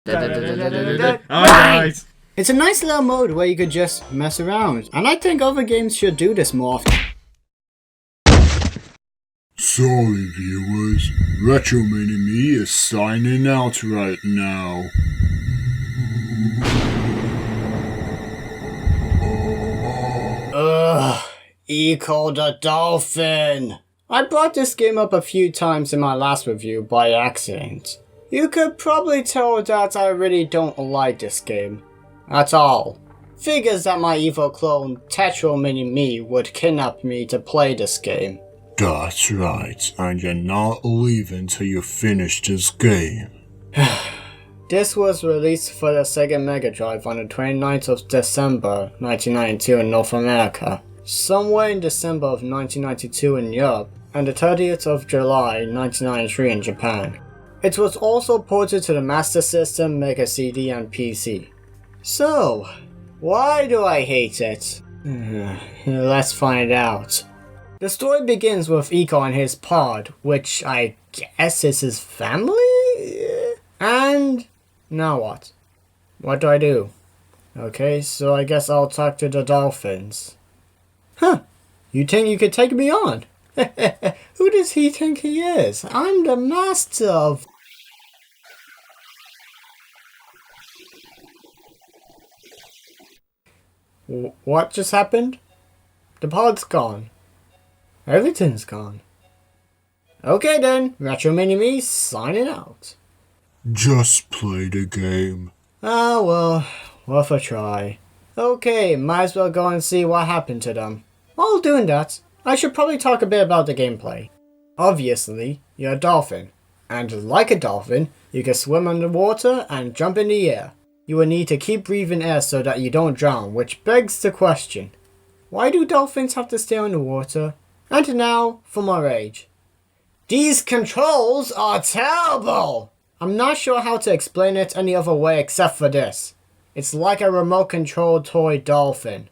Right! It's a nice little mode where you could just mess around, and I think other games should do this more often. Sorry viewers, Retrominimii is signing out right now. Ugh, Ecco the Dolphin! I brought this game up a few times in my last review by accident. You could probably tell that I really don't like this game. At all. Figures that my evil clone Retrominimii would kidnap me to play this game. That's right, and you're not leaving till you finish this game. This was released for the Sega Mega Drive on the 29th of December 1992 in North America, somewhere in December of 1992 in Europe, and the 30th of July 1993 in Japan. It was also ported to the Master System, Mega CD, and PC. So, why do I hate it? Let's find out. The story begins with Ecco and his pod, which I guess is his family? And now what? What do I do? Okay, so I guess I'll talk to the dolphins. Huh, you think you could take me on? Who does he think he is? I'm the master of... What just happened? The pod's gone. Everything's gone. Okay then, Retrominimii signing out. Just play the game. Ah well, worth a try. Okay, might as well go and see what happened to them. While doing that, I should probably talk a bit about the gameplay. Obviously, you're a dolphin, and like a dolphin, you can swim underwater and jump in the air. You will need to keep breathing air so that you don't drown, which begs the question, why do dolphins have to stay underwater? And now, for my rage. These controls are terrible! I'm not sure how to explain it any other way except for this. It's like a remote-controlled toy dolphin.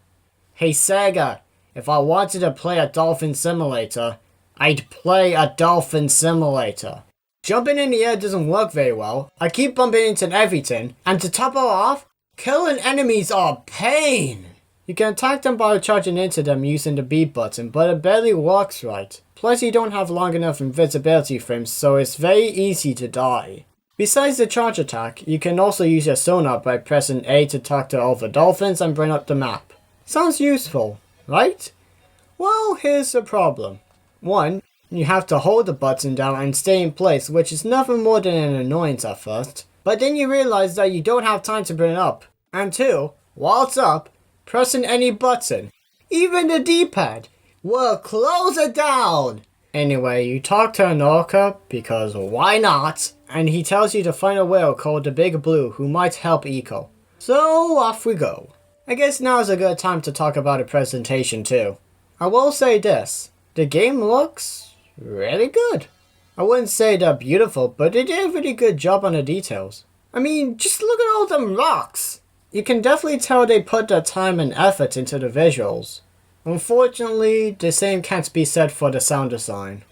Hey Sega, if I wanted to play a dolphin simulator, I'd play a dolphin simulator. Jumping in the air doesn't work very well. I keep bumping into everything, and to top it off, killing enemies are pain! You can attack them by charging into them using the B button, but it barely works right. Plus you don't have long enough invisibility frames, so it's very easy to die. Besides the charge attack, you can also use your sonar by pressing A to talk to all the dolphins and bring up the map. Sounds useful, right? Well, here's the problem. 1. You have to hold the button down and stay in place, which is nothing more than an annoyance at first. But then you realize that you don't have time to bring it up. And 2, while it's up, pressing any button, even the D-pad, will close it down. Anyway, you talk to an orca, because why not? And he tells you to find a whale called the Big Blue who might help Ecco. So off we go. I guess now is a good time to talk about the presentation too. I will say this, the game looks really good. I wouldn't say they're beautiful, but they did a really good job on the details. I mean, just look at all them rocks. You can definitely tell they put their time and effort into the visuals. Unfortunately, the same can't be said for the sound design.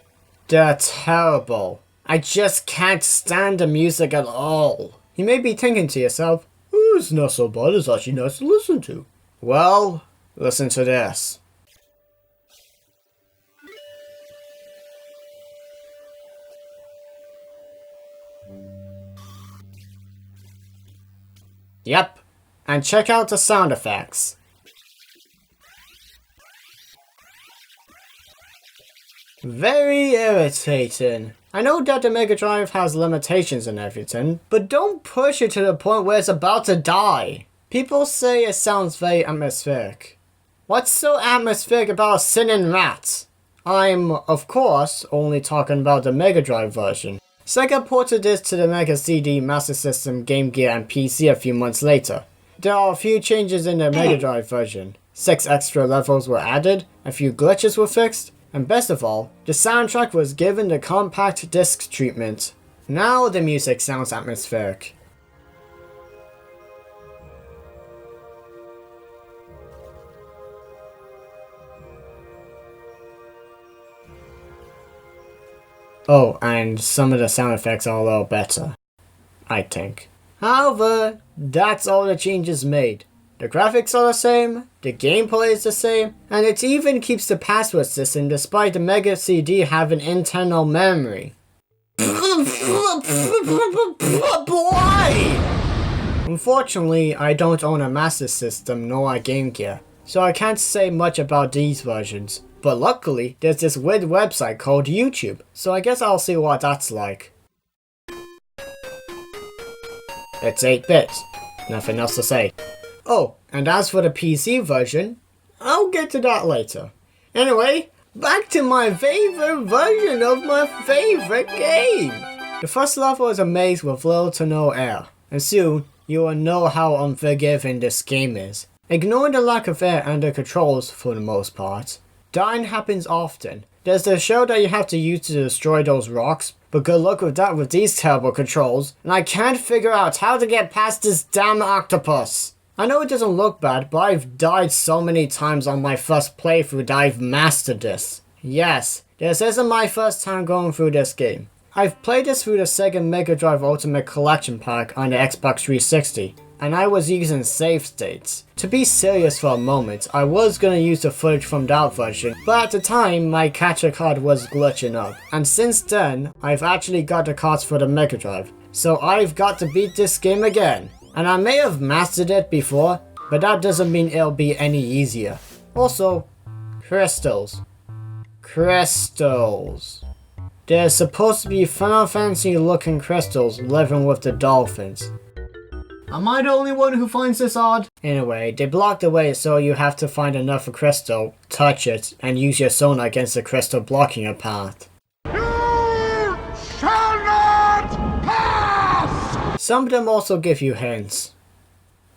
They're terrible. I just can't stand the music at all. You may be thinking to yourself, oh, it's not so bad, it's actually nice to listen to. Well, listen to this. Yep, and check out the sound effects. Very irritating. I know that the Mega Drive has limitations and everything, but don't push it to the point where it's about to die. People say it sounds very atmospheric. What's so atmospheric about a singing rat? I'm, of course, only talking about the Mega Drive version. Sega ported this to the Mega CD, Master System, Game Gear, and PC a few months later. There are a few changes in the Mega Drive version. 6 extra levels were added, a few glitches were fixed, and best of all, the soundtrack was given the compact disc treatment. Now the music sounds atmospheric. Oh, and some of the sound effects are a little better, I think. However, that's all the changes made. The graphics are the same, the gameplay is the same, and it even keeps the password system despite the Mega CD having internal memory. Why? Unfortunately, I don't own a Master System nor a Game Gear, so I can't say much about these versions. But luckily, there's this weird website called YouTube, so I guess I'll see what that's like. It's 8-bit. Nothing else to say. Oh, and as for the PC version, I'll get to that later. Anyway, back to my favorite version of my favorite game! The first level is a maze with little to no air, and soon you will know how unforgiving this game is. Ignoring the lack of air and the controls for the most part. Dying happens often. There's the shell that you have to use to destroy those rocks, but good luck with that with these terrible controls, and I can't figure out how to get past this damn octopus. I know it doesn't look bad, but I've died so many times on my first playthrough that I've mastered this. Yes, this isn't my first time going through this game. I've played this through the Sega Mega Drive Ultimate Collection Pack on the Xbox 360, and I was using save states. To be serious for a moment, I was gonna use the footage from that version, but at the time my capture card was glitching up, and since then, I've actually got the cards for the Mega Drive, so I've got to beat this game again. And I may have mastered it before, but that doesn't mean it'll be any easier. Also, crystals. Crystals. There's supposed to be Final Fantasy looking crystals living with the dolphins. Am I the only one who finds this odd? Anyway, they block the way so you have to find another crystal, touch it, and use your sonar against the crystal blocking your path. You shall not pass! Some of them also give you hints.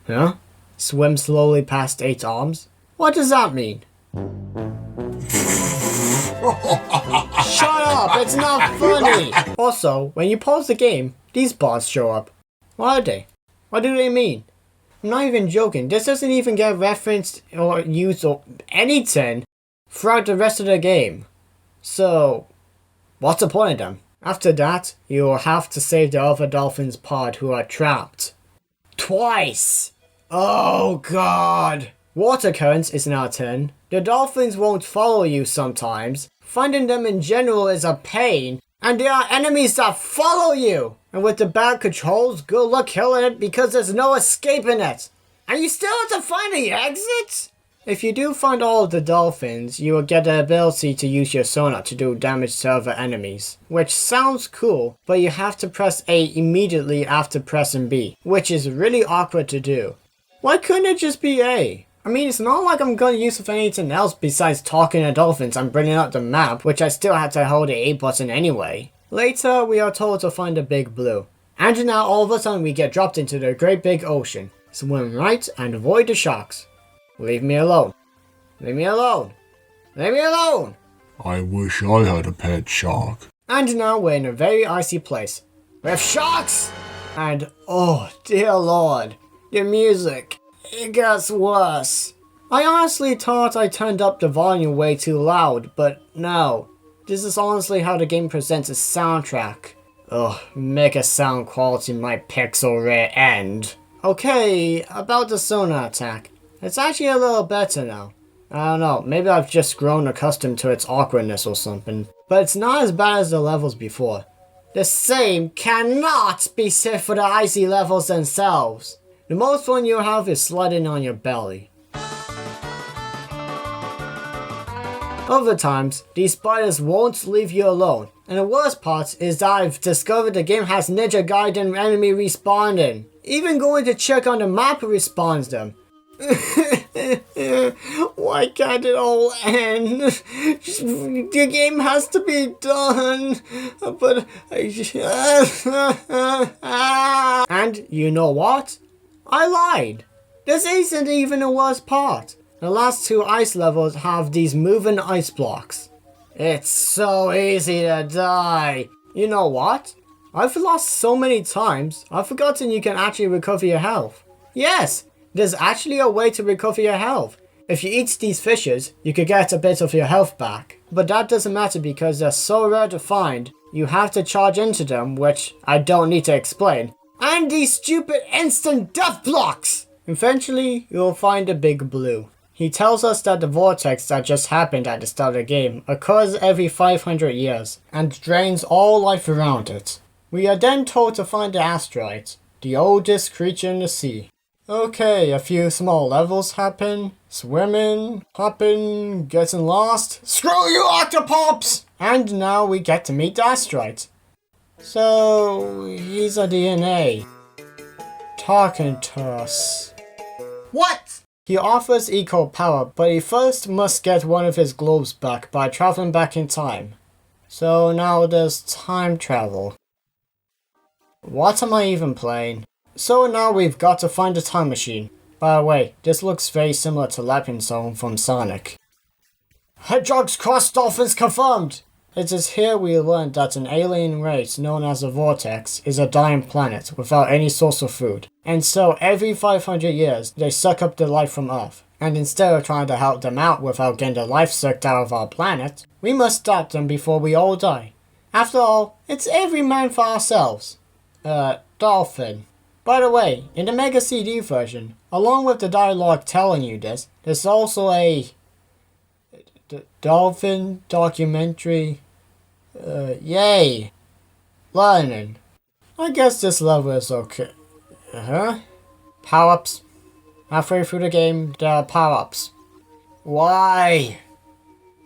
Huh? Swim slowly past 8 arms? What does that mean? Shut up! It's not funny! Also, when you pause the game, these bars show up. What are they? What do they mean? I'm not even joking. This doesn't even get referenced or used or anything throughout the rest of the game. So, what's the point of them? After that, you will have to save the other dolphins pod who are trapped. Twice! Oh god! Water currents is now a turn. The dolphins won't follow you sometimes. Finding them in general is a pain. And there are enemies that follow you! And with the bad controls, good luck killing it because there's no escaping it! And you still have to find the exit? If you do find all of the dolphins, you will get the ability to use your sonar to do damage to other enemies. Which sounds cool, but you have to press A immediately after pressing B, which is really awkward to do. Why couldn't it just be A? I mean, it's not like I'm gonna use it for anything else besides talking to dolphins and bringing up the map, which I still had to hold the A button anyway. Later, we are told to find the Big Blue. And now all of a sudden we get dropped into the great big ocean. Swim right and avoid the sharks. Leave me alone. Leave me alone. Leave me alone! I wish I had a pet shark. And now we're in a very icy place. With sharks! And oh dear lord, the music. It gets worse. I honestly thought I turned up the volume way too loud, but no. This is honestly how the game presents its soundtrack. Ugh, mega sound quality my pixel rare end. Okay, about the sonar attack. It's actually a little better now. I don't know, maybe I've just grown accustomed to its awkwardness or something. But it's not as bad as the levels before. The same cannot be said for the icy levels themselves. The most fun you'll have is sliding on your belly. Other times, these spiders won't leave you alone. And the worst part is that I've discovered the game has Ninja Gaiden enemy respawning. Even going to check on the map respawns them. Why can't it all end? The game has to be done. But and you know what? I lied. This isn't even the worst part. The last 2 ice levels have these moving ice blocks. It's so easy to die. You know what? I've lost so many times, I've forgotten you can actually recover your health. Yes, there's actually a way to recover your health. If you eat these fishes, you could get a bit of your health back. But that doesn't matter because they're so rare to find, you have to charge into them, which I don't need to explain. And these stupid instant death blocks! Eventually, you'll find a big blue. He tells us that the vortex that just happened at the start of the game occurs every 500 years and drains all life around it. We are then told to find the asteroid, the oldest creature in the sea. Okay, a few small levels happen. Swimming, hopping, getting lost. Screw you, octopops! And now we get to meet the asteroid. So, he's a DNA. Talking to us. What? He offers eco power, but he first must get one of his globes back by traveling back in time. So now there's time travel. What am I even playing? So now we've got to find a time machine. By the way, this looks very similar to Lapping Zone from Sonic. Hedgehogs cross dolphins confirmed! It is here we learned that an alien race known as the Vortex is a dying planet without any source of food. And so every 500 years they suck up the life from Earth. And instead of trying to help them out without getting the life sucked out of our planet, we must stop them before we all die. After all, it's every man for ourselves. Dolphin. By the way, in the Mega CD version, along with the dialogue telling you this, there's also a dolphin documentary. Yay! Learning. I guess this level is okay. Power-ups. Halfway through the game, there are power-ups. Why?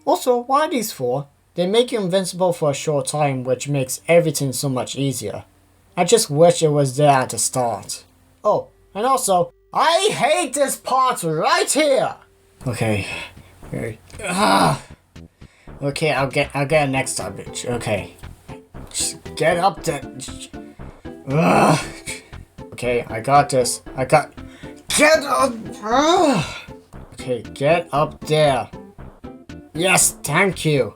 Also, why are these for? They make you invincible for a short time, which makes everything so much easier. I just wish it was there at the start. Oh, and also, I hate this part right here! Okay. Okay, I'll get it next time, bitch. Okay. Just get up there. Okay, I got this. Get up! Okay, get up there. Yes, thank you.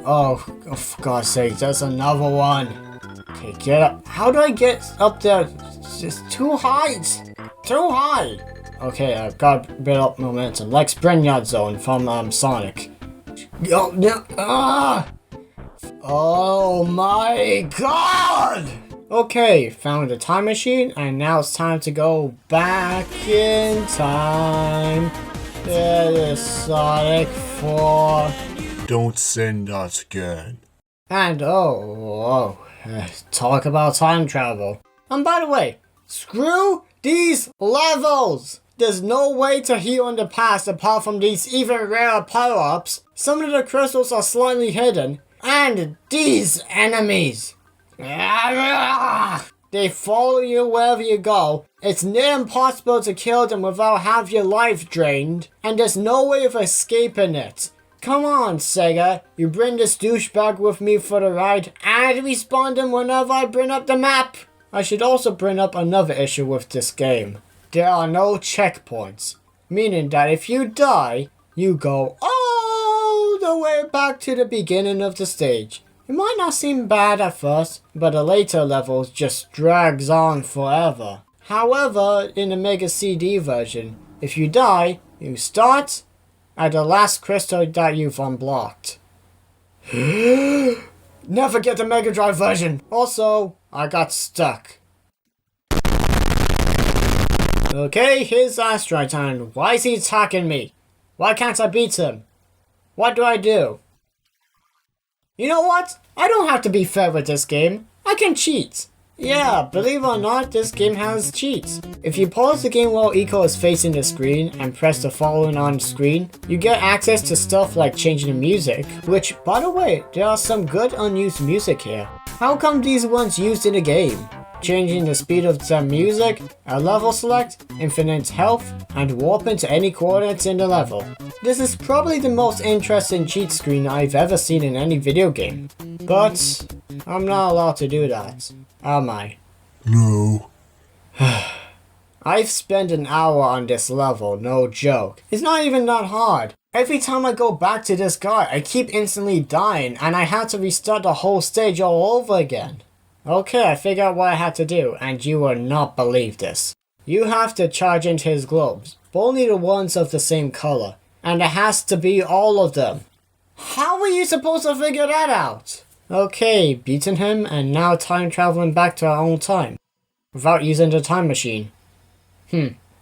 Oh, for God's sake, there's another one. Okay, get up. How do I get up there? It's just too high. It's too high. Okay, I've got a bit of momentum. Like Sprinyard Zone from Sonic. Oh my God! Okay, found the time machine, and now it's time to go back in time. It is Sonic 4. Don't send that again. And talk about time travel. And by the way, screw these levels! There's no way to heal in the past apart from these even rarer power-ups. Some of the crystals are slightly hidden. And these enemies! They follow you wherever you go. It's near impossible to kill them without half your life drained. And there's no way of escaping it. Come on, Sega. You bring this douchebag with me for the ride and respawn them whenever I bring up the map. I should also bring up another issue with this game. There are no checkpoints. Meaning that if you die, you go all the way back to the beginning of the stage. It might not seem bad at first, but the later levels just drags on forever. However, in the Mega CD version, if you die, you start at the last crystal that you've unblocked. Never get the Mega Drive version! Also, I got stuck. Okay, here's Asteroid Time. Why is he attacking me? Why can't I beat him? What do I do? You know what? I don't have to be fair with this game. I can cheat. Yeah, believe it or not, this game has cheats. If you pause the game while Eco is facing the screen and press the following on screen, you get access to stuff like changing the music, which, by the way, there are some good unused music here. How come these ones used in the game? Changing the speed of the music, a level select, infinite health, and warping to any coordinates in the level. This is probably the most interesting cheat screen I've ever seen in any video game. But I'm not allowed to do that, am I? No. I've spent an hour on this level, no joke. It's not even that hard. Every time I go back to this guy, I keep instantly dying and I had to restart the whole stage all over again. Okay, I figured out what I had to do, and you will not believe this. You have to charge into his globes, but only the ones of the same color. And it has to be all of them. How were you supposed to figure that out? Okay, beaten him, and now time traveling back to our own time. without using the time machine.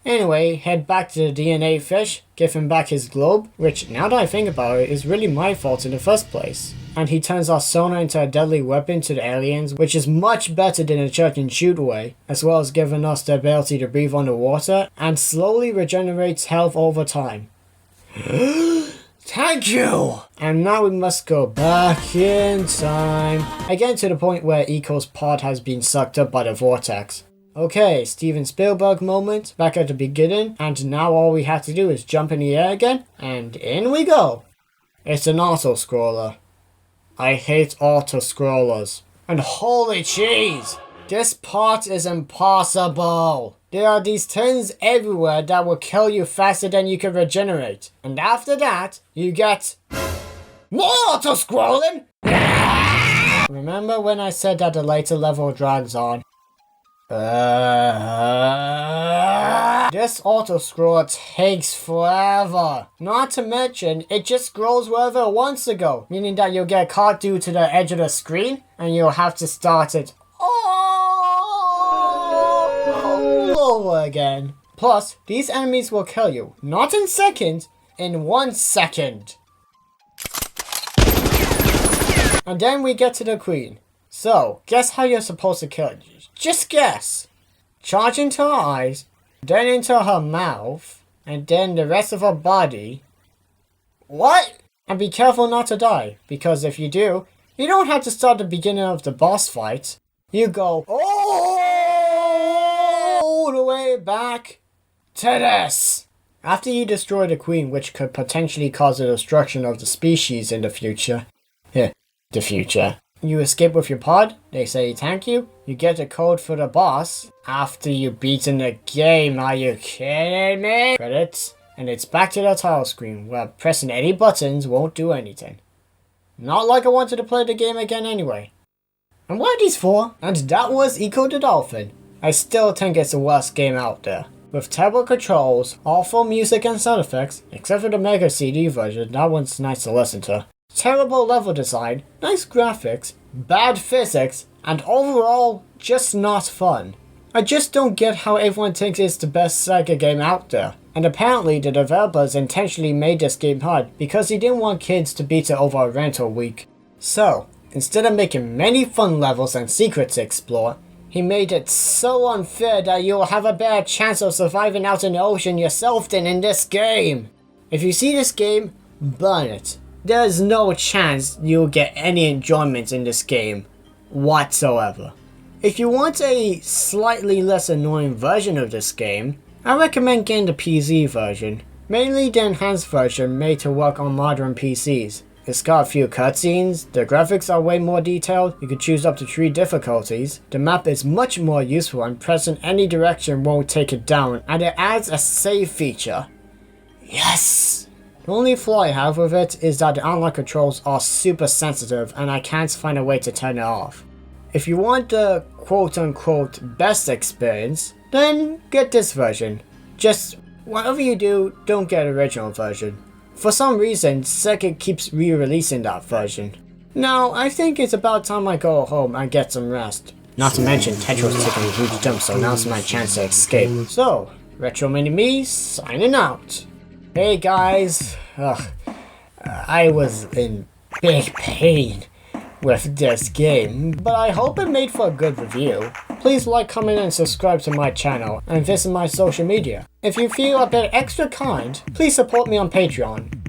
Anyway, head back to the DNA fish, give him back his globe, which, now that I think about it, is really my fault in the first place. And he turns our sonar into a deadly weapon to the aliens, which is much better than a chuck and shoot way, as well as giving us the ability to breathe underwater, and slowly regenerates health over time. Thank you! And now we must go back in time. Again to the point where Eco's pod has been sucked up by the vortex. Okay, Steven Spielberg moment, back at the beginning, and now all we have to do is jump in the air again, and in we go! It's an auto-scroller. I hate auto-scrollers. And holy cheese! This part is impossible! There are these turns everywhere that will kill you faster than you can regenerate. And after that, you get more auto-scrolling! Remember when I said that the later level drags on? This auto-scroller takes forever. Not to mention, it just scrolls wherever it wants to go. Meaning that you'll get caught due to the edge of the screen, and you'll have to start it all over again. Plus, these enemies will kill you, not in seconds, in 1 second. And then we get to the queen. So, guess how you're supposed to kill it. Just guess. Charge into her eyes, then into her mouth, and then the rest of her body. What? And be careful not to die, because if you do, you don't have to start the beginning of the boss fight. You go all the way back to this. After you destroy the queen, which could potentially cause the destruction of the species in the future. The future. You escape with your pod, they say thank you, you get a code for the boss after you've beaten the game, are you kidding me? Credits, and it's back to the title screen where pressing any buttons won't do anything. Not like I wanted to play the game again anyway. And what are these for? And that was Ecco the Dolphin. I still think it's the worst game out there. With terrible controls, awful music and sound effects, except for the Mega CD version, that one's nice to listen to. Terrible level design, nice graphics, bad physics, and overall, just not fun. I just don't get how everyone thinks it's the best Sega game out there. And apparently the developers intentionally made this game hard because he didn't want kids to beat it over a rental week. So, instead of making many fun levels and secrets to explore, he made it so unfair that you'll have a better chance of surviving out in the ocean yourself than in this game. If you see this game, burn it. There's no chance you'll get any enjoyment in this game whatsoever. If you want a slightly less annoying version of this game, I recommend getting the PC version, mainly the enhanced version made to work on modern PCs. It's got a few cutscenes, the graphics are way more detailed, you can choose up to 3 difficulties, the map is much more useful and pressing any direction won't take it down, and it adds a save feature. Yes! The only flaw I have with it is that the analog controls are super sensitive and I can't find a way to turn it off. If you want the quote-unquote best experience, then get this version. Just whatever you do, don't get the original version. For some reason, Sega keeps re-releasing that version. Now, I think it's about time I go home and get some rest. Not to mention Tetra's taking a huge jump, so now's my chance to escape. So, Retrominimii signing out. Hey guys, I was in big pain with this game, but I hope it made for a good review. Please like, comment and subscribe to my channel and visit my social media. If you feel a bit extra kind, please support me on Patreon.